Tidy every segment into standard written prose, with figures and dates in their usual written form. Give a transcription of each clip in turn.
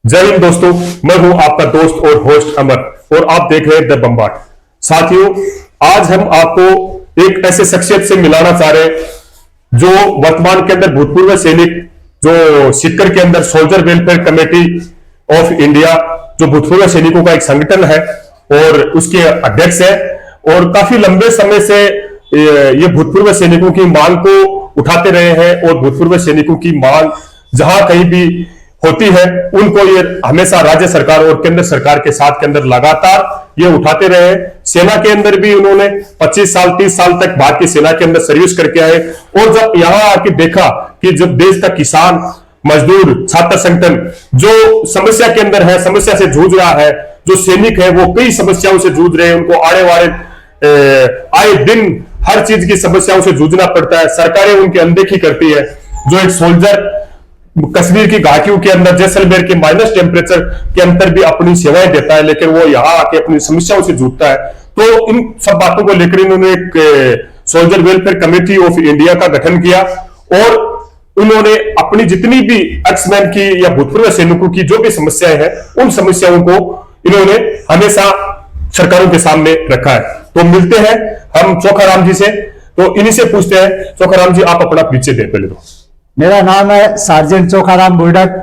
जय हिंद दोस्तों, मैं हूं आपका दोस्त और होस्ट अमर और आप देख रहे हैं द बम्बाट। साथियों, आज हम आपको एक ऐसे शख्सियत से मिलाना चाह रहे हैं जो वर्तमान के अंदर भूतपूर्व सैनिक, जो सीकर के अंदर soldier welfare committee of India, जो भूतपूर्व सैनिकों का एक संगठन है और उसके अध्यक्ष है और काफी लंबे समय से ये भूतपूर्व सैनिकों की मांग को उठाते रहे हैं और भूतपूर्व सैनिकों की मांग जहां कहीं भी होती है उनको ये हमेशा राज्य सरकार और केंद्र सरकार के साथ के अंदर लगातार ये उठाते रहे हैं। सेना के अंदर भी उन्होंने 25 साल 30 साल तक भारतीय सेना के अंदर सर्विस करके आए और जब यहां आके देखा कि जब देश का किसान, मजदूर, छात्र संगठन जो समस्या के अंदर है, समस्या से जूझ रहा है, जो सैनिक है वो कई समस्याओं से जूझ रहे हैं, उनको आने वाले आए दिन हर चीज की समस्याओं से जूझना पड़ता है, सरकारें उनकी अनदेखी करती है। जो एक सोल्जर कश्मीर की घाटियों के अंदर जैसलमेर के माइनस टेम्परेचर के अंदर भी अपनी सेवाएं देता है, लेकिन वो यहाँ आके अपनी समस्याओं से जूझता है। तो इन सब बातों को लेकर इन्होंने एक soldier welfare committee of India का गठन किया और उन्होंने अपनी जितनी भी एक्समैन की या भूतपूर्व सैनिकों की जो भी समस्याएं हैं उन समस्याओं को इन्होंने हमेशा सरकारों के सामने रखा है। तो मिलते हैं हम चोखाराम जी से, तो इन्हीं से पूछते हैं। चोखाराम जी, आप अपना परिचय दें पहले तो। मेरा नाम है सार्जेंट चोखाराम बुर्डक।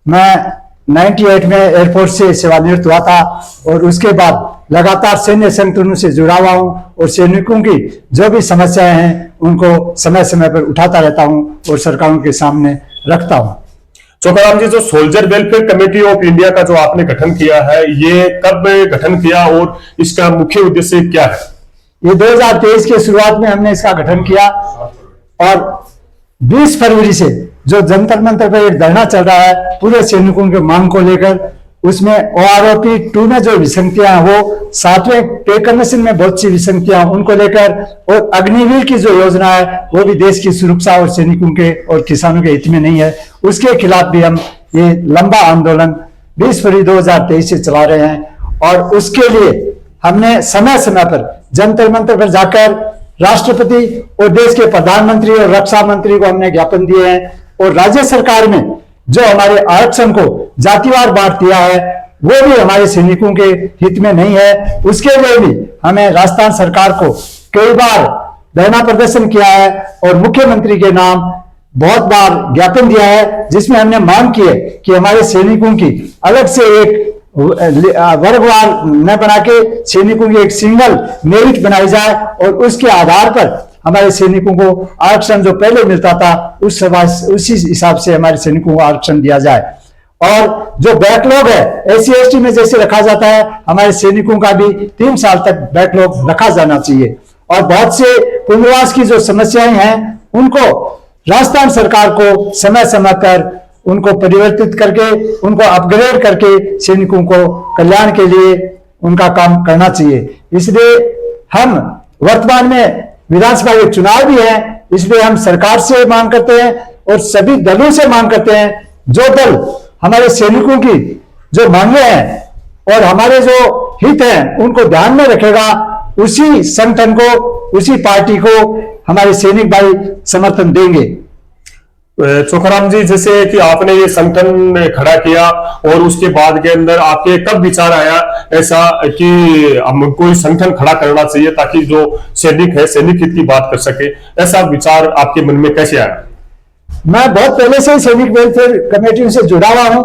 मैं 98 में एयरफोर्स से सेवानिवृत्त हुआ था और उसके बाद लगातार सैन्य संगठनों से जुड़ा हुआ हूं और सैनिकों की जो भी समस्याएं हैं उनको समय समय पर उठाता रहता हूं और सरकारों के सामने रखता हूं। चोखाराम जी, जो soldier welfare committee of India का जो आपने गठन किया है, ये कब गठन किया और इसका मुख्य उद्देश्य क्या है? ये 2023 के शुरुआत में हमने इसका गठन किया और 20 फरवरी से जो जंतर मंतर पर एक धरना चल रहा है पूरे सैनिकों के मांग को लेकर, उसमें OROP 2 में जो विसंगतियां हैं वो 7वें पे कमीशन में बहुत सी विसंगतियां उनको लेकर और अग्निवीर की जो योजना है वो भी देश की सुरक्षा और सैनिकों के और किसानों के हित में नहीं है, उसके खिलाफ भी हम ये लंबा आंदोलन 20 फरवरी 2023 से चला रहे हैं। और उसके लिए हमने समय समय पर जंतर मंतर पर जाकर राष्ट्रपति और देश के प्रधानमंत्री और रक्षा मंत्री को हमने ज्ञापन दिए हैं और राज्य सरकार में जो हमारे आरक्षण को जातिवार बांट दिया है वो भी हमारे सैनिकों के हित में नहीं है। उसके लिए भी हमें राजस्थान सरकार को कई बार धरना प्रदर्शन किया है और मुख्यमंत्री के नाम बहुत बार ज्ञापन दिया है, जिसमें हमने मांग की है कि हमारे सैनिकों की अलग से एक वर्गवार न बना के सैनिकों की एक सिंगल मेरिट बनाई जाए और उसके आधार पर हमारे सैनिकों को आरक्षण जो पहले मिलता था उसी हिसाब से हमारे सैनिकों को आरक्षण दिया जाए। और जो बैकलॉग है SC/ST में जैसे रखा जाता है, हमारे सैनिकों का भी 3 साल तक बैकलॉग रखा जाना चाहिए। और बहुत से पुनर्वास की जो समस्याएं हैं उनको राजस्थान सरकार को समय समय पर उनको परिवर्तित करके उनको अपग्रेड करके सैनिकों को कल्याण के लिए उनका काम करना चाहिए। इसलिए हम वर्तमान में विधानसभा के चुनाव भी है, इसलिए हम सरकार से मांग करते हैं और सभी दलों से मांग करते हैं, जो दल हमारे सैनिकों की जो मांगे हैं और हमारे जो हित हैं उनको ध्यान में रखेगा, उसी संगठन को, उसी पार्टी को हमारे सैनिक भाई समर्थन देंगे। चोखाराम जी, जैसे कि आपने ये संगठन खड़ा किया और उसके बाद के अंदर आपके कब विचार आया ऐसा कि हम कोई संगठन खड़ा करना चाहिए ताकि जो सैनिक है सैनिक हित की बात कर सके, ऐसा विचार आपके मन में कैसे आया? मैं बहुत पहले से सैनिक वेलफेयर कमेटी से जुड़ा हुआ हूं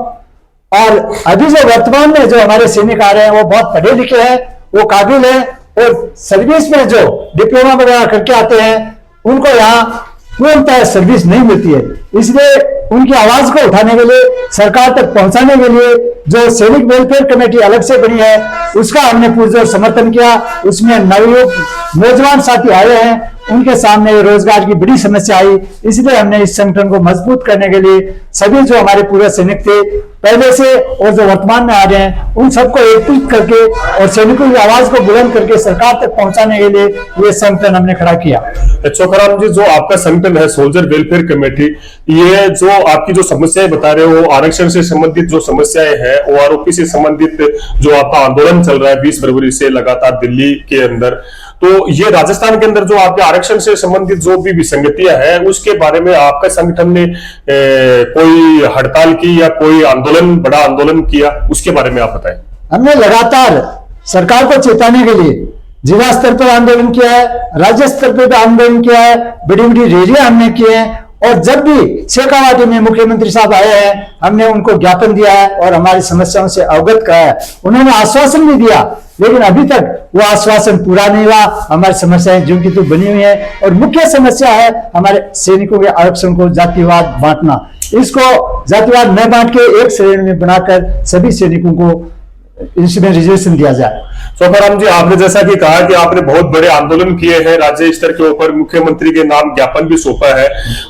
और अभी जो वर्तमान में जो हमारे सैनिक आ रहे हैं वो बहुत पढ़े लिखे हैं, वो काबिल हैं और सर्विस में जो डिप्लोमा वगैरह करके आते हैं उनको यहाँ पूर्णतः सर्विस नहीं मिलती है। इसलिए उनकी आवाज को उठाने के लिए, सरकार तक पहुंचाने के लिए जो सैनिक वेलफेयर कमेटी अलग से बनी है उसका हमने पुरजोर समर्थन किया। उसमें नवयुवक नौजवान साथी आए हैं, उनके सामने रोजगार की बड़ी समस्या आई, इसलिए हमने इस संगठन को मजबूत करने के लिए सभी जो हमारे पूरे सैनिक थे पहले से और जो वर्तमान में आ रहे हैं उन सबको एकत्रित करके और सैनिकों की आवाज को बुलंद करके सरकार तक पहुंचाने के लिए ये संगठन हमने खड़ा किया। चोखाराम जी, जो आपका संगठन है सोल्जर वेलफेयर कमेटी, ये जो आपकी जो समस्याएं बता रहे हो, आरक्षण से संबंधित जो समस्याएं हैं, OROP से संबंधित जो आपका आंदोलन चल रहा है 20 फरवरी से लगातार दिल्ली के अंदर, तो ये राजस्थान के अंदर जो आपके आरक्षण से संबंधित जो भी विसंगतियां हैं उसके बारे में आपका संगठन ने कोई हड़ताल की या कोई आंदोलन, बड़ा आंदोलन किया, उसके बारे में आप बताएं। हमने लगातार सरकार को चेताने के लिए जिला स्तर पर आंदोलन किया है, राज्य स्तर पर भी आंदोलन किया है, बड़ी बड़ी रैलियां हमने की हैं, और जब भी शेखावाटी में मुख्यमंत्री साहब आए हैं हमने उनको ज्ञापन दिया है और हमारी समस्याओं से अवगत कराया है। उन्होंने आश्वासन भी दिया, लेकिन अभी तक वो आश्वासन पूरा नहीं हुआ। हमारी समस्याएं जो की तो बनी हुई है, और मुख्य समस्या है हमारे सैनिकों के आरक्षण को जातिवाद बांटना। इसको जातिवाद न बांट के एक श्रेणी में बनाकर सभी सैनिकों को इसमें रिजर्वेशन दिया जाए। चोखाराम जी, आपने जैसा कि कहा कि आपने बहुत बड़े आंदोलन किए हैं, राज्य स्तर के ऊपर मुख्यमंत्री के नाम ज्ञापन भी सौंपा है,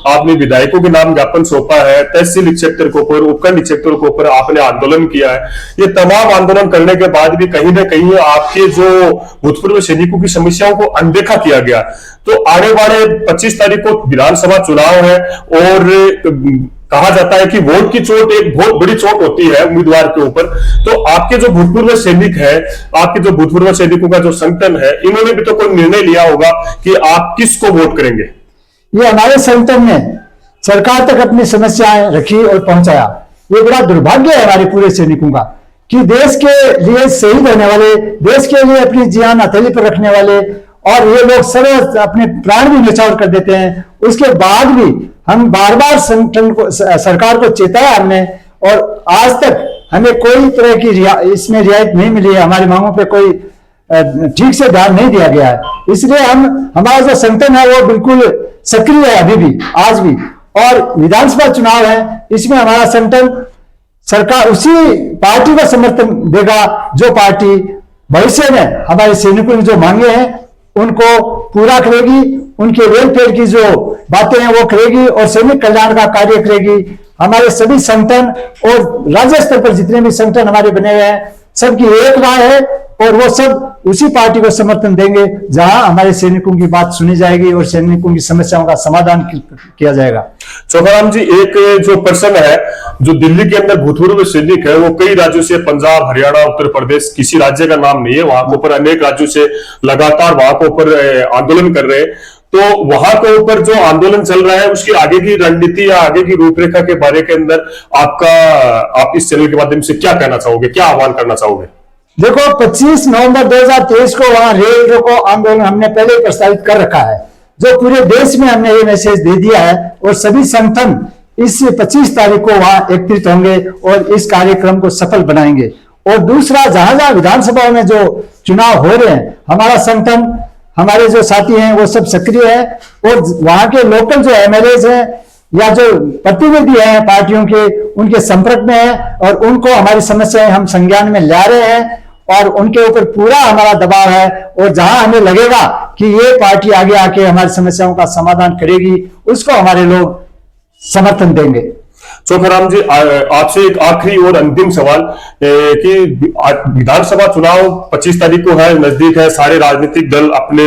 आपने विधायकों के नाम ज्ञापन सौंपा है, तहसील इंस्पेक्टर के ऊपर, उपखंड इंस्पेक्टर के ऊपर आपने आंदोलन किया है। ये तमाम आंदोलन करने के बाद भी कहीं ना कहीं आपके जो भूतपूर्व सैनिकों की समस्याओं को अनदेखा किया गया। तो आने वाले 25 तारीख को विधानसभा चुनाव है और कहा जाता है कि वोट की चोट एक बहुत बड़ी चोट होती है उम्मीदवार के ऊपर। तो आपके जो भूतपूर्व सैनिक है, आपके जो भूतपूर्व सैनिकों का जो संगठन है, इन्होंने भी तो कोई निर्णय लिया होगा कि आप किसको वोट करेंगे। ये हमारे संगठन ने सरकार तक अपनी समस्याएं रखी और पहुंचाया। ये बड़ा दुर्भाग्य है हमारे पूरे सैनिकों का कि देश के लिए शहीद होने वाले, देश के लिए अपनी जान हथेली पर रखने वाले, और ये लोग सब अपने प्राण भी न्यौछावर कर देते हैं। उसके बाद भी हम बार बार संगठन को, सरकार को चेताया हमने, और आज तक हमें कोई तरह की इसमें रियायत नहीं मिली है। हमारी मांगों पे कोई ठीक से ध्यान नहीं दिया गया है। इसलिए हमारा जो संगठन है वो बिल्कुल सक्रिय है अभी भी, आज भी। और विधानसभा चुनाव है, इसमें हमारा संगठन सरकार उसी पार्टी को समर्थन देगा जो पार्टी भविष्य में हमारे सैनिकों ने जो मांगे हैं उनको पूरा करेगी, उनके वेलफेयर की जो बातें हैं वो करेगी और सैनिक कल्याण का कार्य करेगी। हमारे सभी संगठन और राज्य स्तर पर जितने भी संगठन हमारे बने हुए हैं, सबकी एक राय है और वो सब उसी पार्टी को समर्थन देंगे जहां हमारे सैनिकों की बात सुनी जाएगी और सैनिकों की समस्याओं का समाधान किया जाएगा। चोखाराम जी, एक जो पर्सन है जो दिल्ली के अंदर भूतपूर्व सैनिक है, वो कई राज्यों से, पंजाब, हरियाणा, उत्तर प्रदेश, किसी राज्य का नाम नहीं है, वहां के ऊपर अनेक राज्यों से लगातार वहां के ऊपर आंदोलन कर रहे हैं। तो वहां के ऊपर जो आंदोलन चल रहा है उसकी आगे की रणनीति या आगे की रूपरेखा के बारे के अंदर आप इस चैनल के माध्यम से क्या कहना चाहोगे, क्या आह्वान करना चाहोगे? देखो, 25 नवंबर 2023 को वहां रेल रोको आंदोलन हमने पहले ही प्रस्तावित कर रखा है, जो पूरे देश में हमने ये मैसेज दे दिया है, और सभी संगठन इस 25 तारीख को वहां एकत्रित होंगे और इस कार्यक्रम को सफल बनाएंगे। और दूसरा, जहां जहां विधानसभा में जो चुनाव हो रहे हैं, हमारा संगठन, हमारे जो साथी हैं वो सब सक्रिय है, और वहां के लोकल जो एमएलए हैं या जो प्रतिनिधि हैं पार्टियों के, उनके संपर्क में है और उनको हमारी समस्याएं हम संज्ञान में ला रहे हैं और उनके ऊपर पूरा हमारा दबाव है। और जहां हमें लगेगा कि ये पार्टी आगे आके हमारी समस्याओं का समाधान करेगी, उसको हमारे लोग समर्थन देंगे। चोखाराम जी, आपसे एक आखिरी और अंतिम सवाल कि विधानसभा चुनाव 25 तारीख को है, नजदीक है, सारे राजनीतिक दल अपने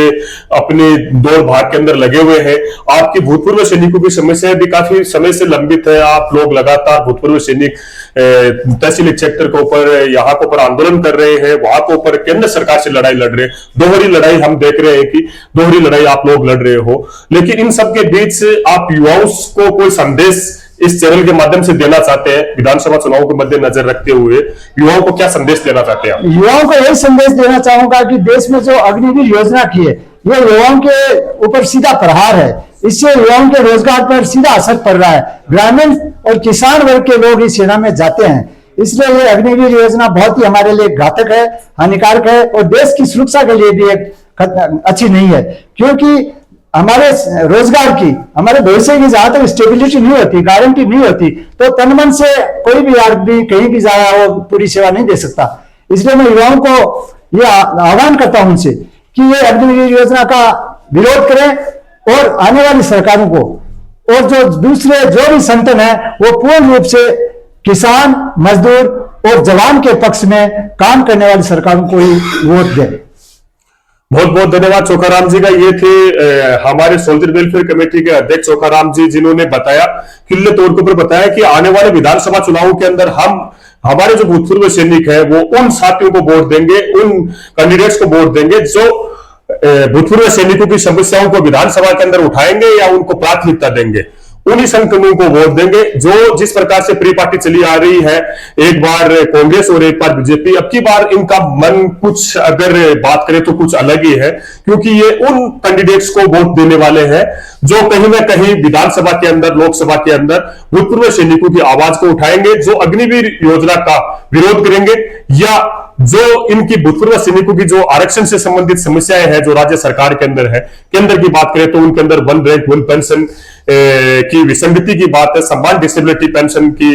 अपने दौड़ भाग के अंदर लगे हुए हैं। आपके भूतपूर्व सैनिकों की समस्या भी काफी समय से लंबित है। आप लोग लगातार भूतपूर्व सैनिक तहसील इंस्पेक्टर के ऊपर, यहाँ के ऊपर आंदोलन कर रहे हैं, वहां के ऊपर केंद्र सरकार से लड़ाई लड़ रहे हैं। दोहरी लड़ाई हम देख रहे हैं कि दोहरी लड़ाई आप लोग लड़ रहे हो, लेकिन इन सबके बीच आप युवाओं को कोई संदेश इस चैनल के माध्यम से देना चाहते हैं? विधानसभा चुनाव के मद्देनजर रखते हुए युवाओं को क्या संदेश देना चाहते हैं? युवाओं को यही संदेश देना चाहूंगा कि देश में जो अग्निवीर योजना की है, ये युवाओं के ऊपर सीधा प्रहार है। इससे युवाओं के रोजगार पर सीधा असर पड़ रहा है। ग्रामीण और किसान वर्ग के लोग इस सेना में जाते हैं, इसलिए ये अग्निवीर योजना बहुत ही हमारे लिए घातक है, हानिकारक है और देश की सुरक्षा के लिए भी एक अच्छी नहीं है। क्योंकि हमारे रोजगार की, हमारे भविष्य की जहां तक स्टेबिलिटी नहीं होती, गारंटी नहीं होती, तो तन मन से कोई भी आदमी कहीं भी जा रहा है वो पूरी सेवा नहीं दे सकता। इसलिए मैं युवाओं को यह आह्वान करता हूं उनसे कि ये अग्निवीर योजना का विरोध करें और आने वाली सरकारों को और जो दूसरे जो भी संगठन है वो पूर्ण रूप से किसान, मजदूर और जवान के पक्ष में काम करने वाली सरकारों को ही वोट दें। बहुत बहुत धन्यवाद चोखाराम जी का। ये थे हमारे सोल्जर वेलफेयर कमेटी के अध्यक्ष चोखाराम जी, जिन्होंने बताया, खुले तौर के ऊपर बताया कि आने वाले विधानसभा चुनावों के अंदर हमारे जो भूतपूर्व सैनिक है वो उन साथियों को वोट देंगे, उन कैंडिडेट्स को वोट देंगे जो भूतपूर्व सैनिकों की समस्याओं को विधानसभा के अंदर उठाएंगे या उनको प्राथमिकता देंगे, उन्हीं संगठनों को वोट देंगे जो जिस प्रकार से प्री पार्टी चली आ रही है, एक बार कांग्रेस और एक बार बीजेपी। अब की बार इनका मन कुछ अगर बात करें तो कुछ अलग ही है, क्योंकि ये उन कैंडिडेट्स को वोट देने वाले हैं जो कहीं ना कहीं विधानसभा के अंदर, लोकसभा के अंदर भूतपूर्व सैनिकों की आवाज को उठाएंगे, जो अग्निवीर योजना का विरोध करेंगे, या जो इनकी भूतपूर्व सैनिकों की जो आरक्षण से संबंधित समस्याएं हैं जो राज्य सरकार के अंदर है, केंद्र की बात करें तो उनके अंदर वन रैंक वन पेंशन की विसंगति की बात है, समान डिसेबिलिटी पेंशन की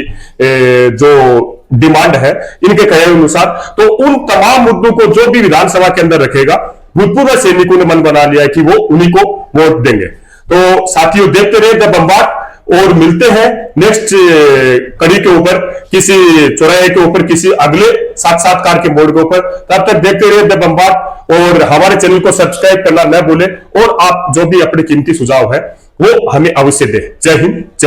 जो डिमांड है इनके कहे अनुसार, तो उन तमाम मुद्दों को जो भी विधानसभा के अंदर रखेगा, भूतपूर्व सैनिकों ने मन बना लिया है कि वो उन्हीं को वोट देंगे। तो साथियों, देखते रहे द बम्बाट, और मिलते हैं नेक्स्ट कड़ी के ऊपर, किसी चौराहे के ऊपर, किसी अगले साक्षात्कार के मोड़ के ऊपर। तब तक देखते रहे द बम्बाट और हमारे चैनल को सब्सक्राइब करना न भूलें, और आप जो भी अपने कीमती सुझाव है वो हमें अवश्य दें। जय हिंद, जय भारत।